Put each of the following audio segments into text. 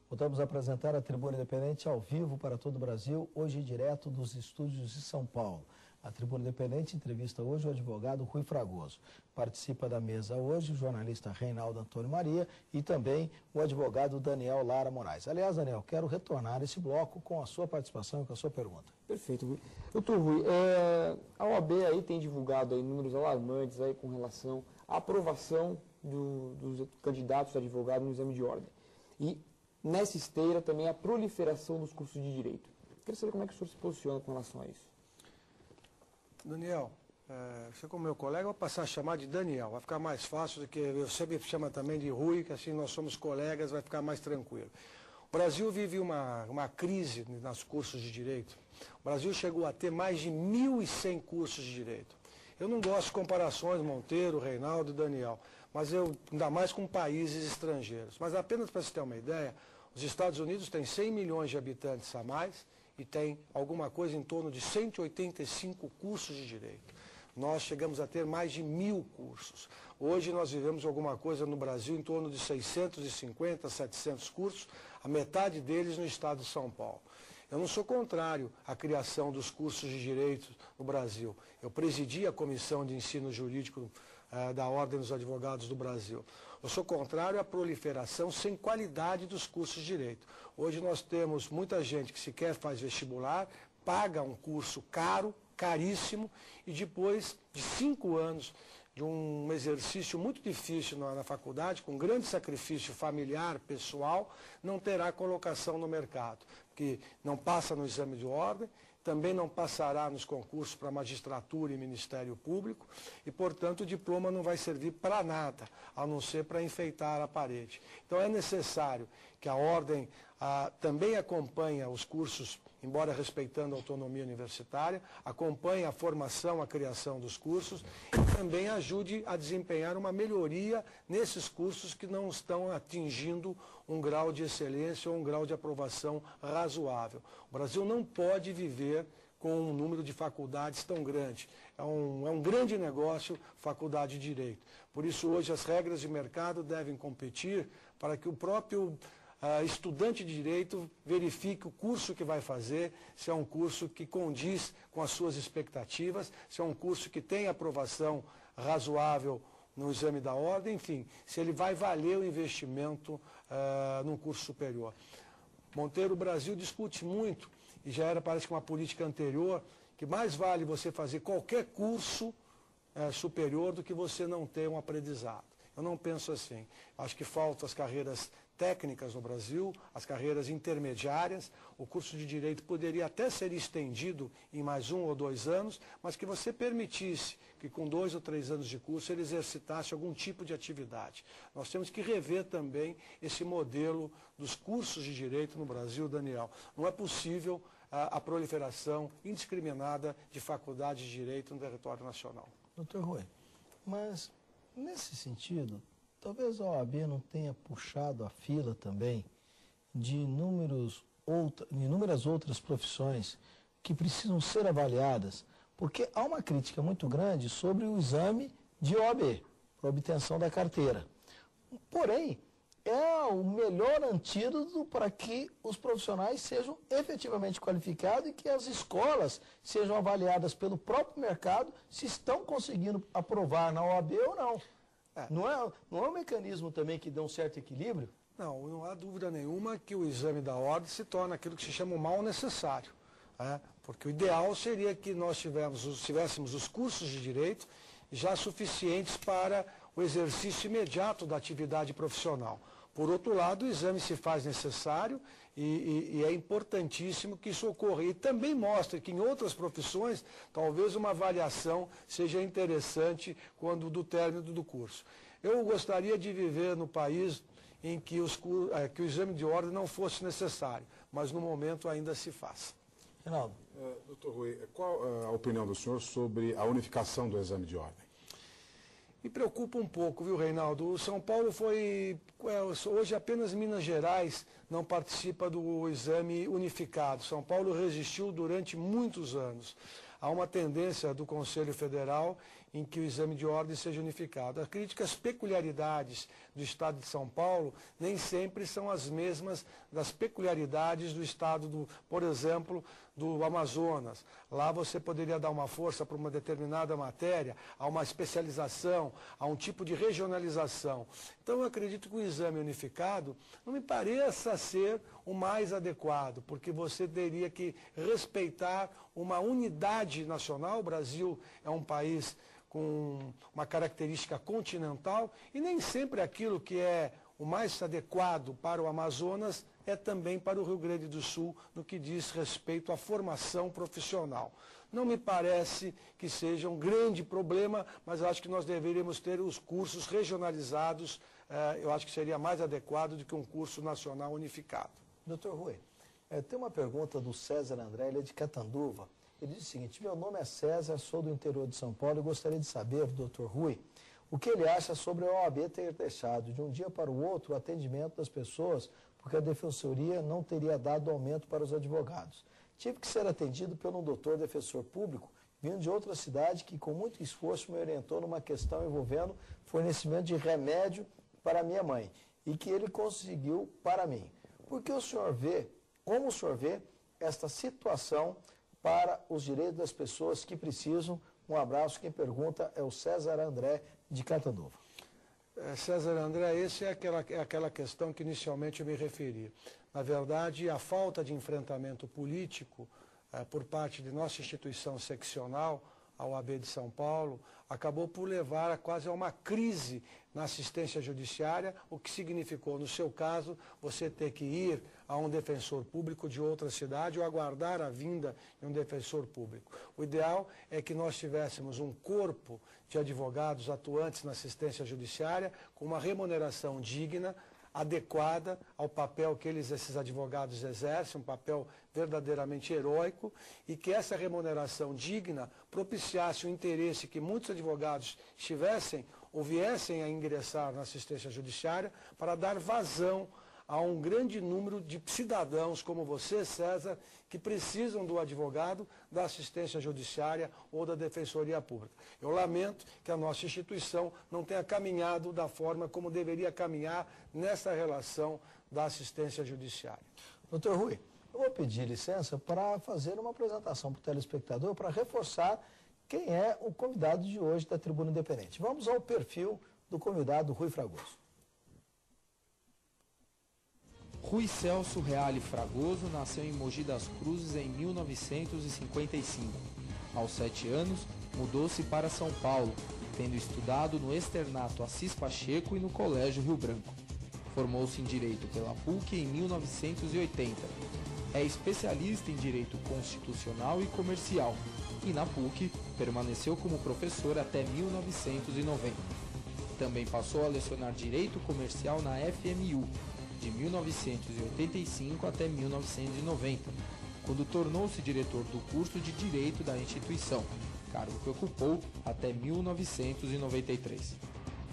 Voltamos a apresentar a Tribuna Independente ao vivo para todo o Brasil, hoje direto dos estúdios de São Paulo. A Tribuna Independente entrevista hoje o advogado Rui Fragoso. Participa da mesa hoje o jornalista Reinaldo Antônio Maria e também o advogado Daniel Lara Moraes. Aliás, Daniel, quero retornar esse bloco com a sua participação e com a sua pergunta. Perfeito, Rui. Doutor Rui, a OAB aí tem divulgado aí números alarmantes aí com relação à aprovação dos candidatos a advogado no exame de ordem. E nessa esteira também a proliferação dos cursos de direito. Quero saber como é que o senhor se posiciona com relação a isso. Daniel, você como meu colega, eu vou passar a chamar de Daniel, vai ficar mais fácil do que você me chama também de Rui, que assim nós somos colegas, vai ficar mais tranquilo. O Brasil vive uma crise nos cursos de direito. O Brasil chegou a ter mais de 1.100 cursos de direito. Eu não gosto de comparações, Monteiro, Reinaldo e Daniel, mas ainda mais com países estrangeiros. Mas apenas para você ter uma ideia, os Estados Unidos têm 100 milhões de habitantes a mais e tem alguma coisa em torno de 185 cursos de direito. Nós chegamos a ter mais de 1.000 cursos. Hoje nós vivemos alguma coisa no Brasil em torno de 650, 700 cursos, a metade deles no estado de São Paulo. Eu não sou contrário à criação dos cursos de direito no Brasil. Eu presidi a Comissão de Ensino Jurídico da Ordem dos Advogados do Brasil. Eu sou contrário à proliferação sem qualidade dos cursos de direito. Hoje nós temos muita gente que sequer faz vestibular, paga um curso caro, caríssimo, e depois de 5 anos de um exercício muito difícil na faculdade, com grande sacrifício familiar, pessoal, não terá colocação no mercado, porque não passa no exame de ordem, também não passará nos concursos para magistratura e Ministério Público e, portanto, o diploma não vai servir para nada, a não ser para enfeitar a parede. Então é necessário que a ordem também acompanhe os cursos, embora respeitando a autonomia universitária, acompanhe a formação, a criação dos cursos e também ajude a desempenhar uma melhoria nesses cursos que não estão atingindo um grau de excelência ou um grau de aprovação razoável. O Brasil não pode viver com um número de faculdades tão grande. É um grande negócio, faculdade de Direito. Por isso, hoje, as regras de mercado devem competir para que o próprio estudante de Direito verifique o curso que vai fazer, se é um curso que condiz com as suas expectativas, se é um curso que tem aprovação razoável no exame da ordem, enfim, se ele vai valer o investimento num curso superior. Monteiro, o Brasil discute muito, e já era, parece que uma política anterior, que mais vale você fazer qualquer curso superior do que você não ter um aprendizado. Eu não penso assim. Acho que faltam as carreiras técnicas no Brasil, as carreiras intermediárias. O curso de Direito poderia até ser estendido em mais 1 ou 2 anos, mas que você permitisse que com 2 ou 3 anos de curso ele exercitasse algum tipo de atividade. Nós temos que rever também esse modelo dos cursos de Direito no Brasil, Daniel. Não é possível a proliferação indiscriminada de faculdades de Direito no território nacional. Doutor Rui, mas nesse sentido, talvez a OAB não tenha puxado a fila também de inúmeras outras profissões que precisam ser avaliadas, porque há uma crítica muito grande sobre o exame de OAB, para obtenção da carteira. Porém, é o melhor antídoto para que os profissionais sejam efetivamente qualificados e que as escolas sejam avaliadas pelo próprio mercado se estão conseguindo aprovar na OAB ou não. Não é um mecanismo também que dê um certo equilíbrio? Não há dúvida nenhuma que o exame da ordem se torna aquilo que se chama o mal necessário. Porque o ideal seria que nós tivéssemos os cursos de direito já suficientes para o exercício imediato da atividade profissional. Por outro lado, o exame se faz necessário e é importantíssimo que isso ocorra. E também mostra que em outras profissões, talvez uma avaliação seja interessante quando do término do curso. Eu gostaria de viver no país em que o exame de ordem não fosse necessário, mas no momento ainda se faz. Reinaldo. Doutor Rui, qual a opinião do senhor sobre a unificação do exame de ordem? Me preocupa um pouco, viu, Reinaldo? O São Paulo hoje apenas Minas Gerais não participa do exame unificado. São Paulo resistiu durante muitos anos. Há uma tendência do Conselho Federal em que o exame de ordem seja unificado. A crítica às peculiaridades do Estado de São Paulo nem sempre são as mesmas das peculiaridades do Estado, por exemplo, do Amazonas. Lá você poderia dar uma força para uma determinada matéria, a uma especialização, a um tipo de regionalização. Então eu acredito que o exame unificado não me pareça ser o mais adequado, porque você teria que respeitar uma unidade nacional. O Brasil é um país com uma característica continental e nem sempre aquilo que é o mais adequado para o Amazonas é também para o Rio Grande do Sul no que diz respeito à formação profissional. Não me parece que seja um grande problema, mas acho que nós deveríamos ter os cursos regionalizados, eu acho que seria mais adequado do que um curso nacional unificado. Doutor Rui, tem uma pergunta do César André, ele é de Catanduva. Ele diz o seguinte: meu nome é César, sou do interior de São Paulo e gostaria de saber, doutor Rui, o que ele acha sobre a OAB ter deixado de um dia para o outro o atendimento das pessoas, porque a defensoria não teria dado aumento para os advogados. Tive que ser atendido por um doutor defensor público, vindo de outra cidade, que com muito esforço me orientou numa questão envolvendo fornecimento de remédio para minha mãe, e que ele conseguiu para mim. Por que o senhor vê, como o senhor vê esta situação para os direitos das pessoas que precisam? Um abraço. Quem pergunta é o César André, de Catanduva. César André, essa é aquela questão que inicialmente eu me referi. Na verdade, a falta de enfrentamento político por parte de nossa instituição seccional, a OAB de São Paulo, acabou por levar quase a uma crise na assistência judiciária, o que significou, no seu caso, você ter que ir a um defensor público de outra cidade ou aguardar a vinda de um defensor público. O ideal é que nós tivéssemos um corpo de advogados atuantes na assistência judiciária com uma remuneração digna, adequada ao papel que esses advogados exercem, um papel verdadeiramente heróico, e que essa remuneração digna propiciasse o interesse que muitos advogados estivessem ou viessem a ingressar na assistência judiciária para dar vazão a um grande número de cidadãos como você, César, que precisam do advogado, da assistência judiciária ou da defensoria pública. Eu lamento que a nossa instituição não tenha caminhado da forma como deveria caminhar nessa relação da assistência judiciária. Doutor Rui, eu vou pedir licença para fazer uma apresentação para o telespectador, para reforçar quem é o convidado de hoje da Tribuna Independente. Vamos ao perfil do convidado Rui Fragoso. Rui Celso Reale Fragoso nasceu em Mogi das Cruzes em 1955. Aos 7 anos, mudou-se para São Paulo, tendo estudado no Externato Assis Pacheco e no Colégio Rio Branco. Formou-se em Direito pela PUC em 1980. É especialista em Direito Constitucional e Comercial e, na PUC, permaneceu como professor até 1990. Também passou a lecionar Direito Comercial na FMU, de 1985 até 1990, quando tornou-se diretor do curso de Direito da instituição, cargo que ocupou até 1993.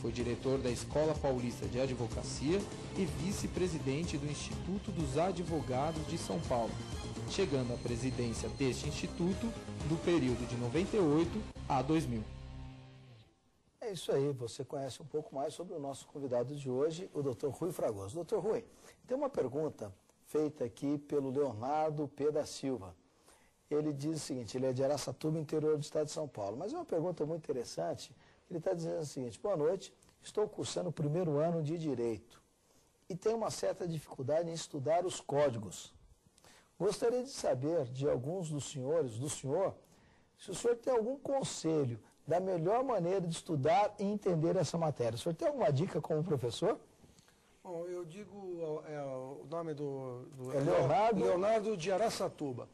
Foi diretor da Escola Paulista de Advocacia e vice-presidente do Instituto dos Advogados de São Paulo, chegando à presidência deste instituto do período de 98 a 2000. É isso aí, você conhece um pouco mais sobre o nosso convidado de hoje, o Dr. Rui Fragoso. Dr. Rui, tem uma pergunta feita aqui pelo Leonardo P. da Silva. Ele diz o seguinte, ele é de Araçatuba, interior do estado de São Paulo, mas é uma pergunta muito interessante. Ele está dizendo o seguinte: boa noite, estou cursando o primeiro ano de Direito e tenho uma certa dificuldade em estudar os códigos. Gostaria de saber de alguns dos senhores, do senhor, se o senhor tem algum conselho da melhor maneira de estudar e entender essa matéria. O senhor tem alguma dica como professor? Bom, eu digo o nome do Leonardo de Araçatuba.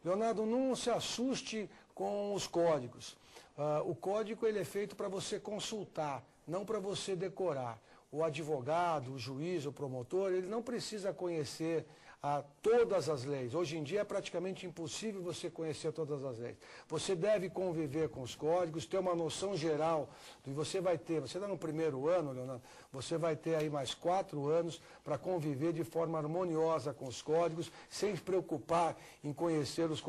Leonardo, não se assuste com os códigos. O código ele é feito para você consultar, não para você decorar. o advogado, o juiz, o promotor, ele não precisa conhecer todas as leis. Hoje em dia é praticamente impossível você conhecer todas as leis. Você deve conviver com os códigos, ter uma noção geral do que você vai ter. Você está no primeiro ano, Leonardo, você vai ter aí mais 4 anos para conviver de forma harmoniosa com os códigos, sem se preocupar em conhecê-los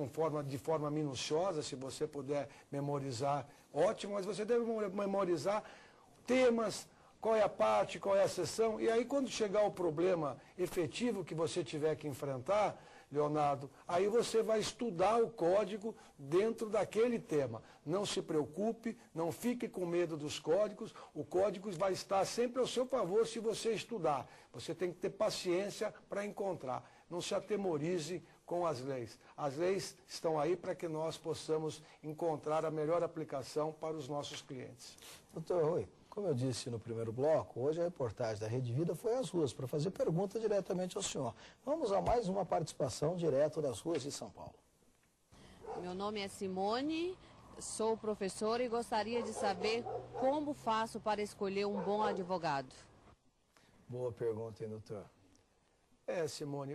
de forma minuciosa. Se você puder memorizar, ótimo, mas você deve memorizar temas, qual é a parte, qual é a seção, e aí quando chegar o problema efetivo que você tiver que enfrentar, Leonardo, aí você vai estudar o código dentro daquele tema. Não se preocupe, não fique com medo dos códigos, o código vai estar sempre ao seu favor se você estudar. Você tem que ter paciência para encontrar. Não se atemorize com as leis. As leis estão aí para que nós possamos encontrar a melhor aplicação para os nossos clientes. Doutor Rui, como eu disse no primeiro bloco, hoje a reportagem da Rede Vida foi às ruas para fazer pergunta diretamente ao senhor. Vamos a mais uma participação direto das ruas de São Paulo. Meu nome é Simone, sou professora e gostaria de saber como faço para escolher um bom advogado. Boa pergunta, hein, doutor? Simone,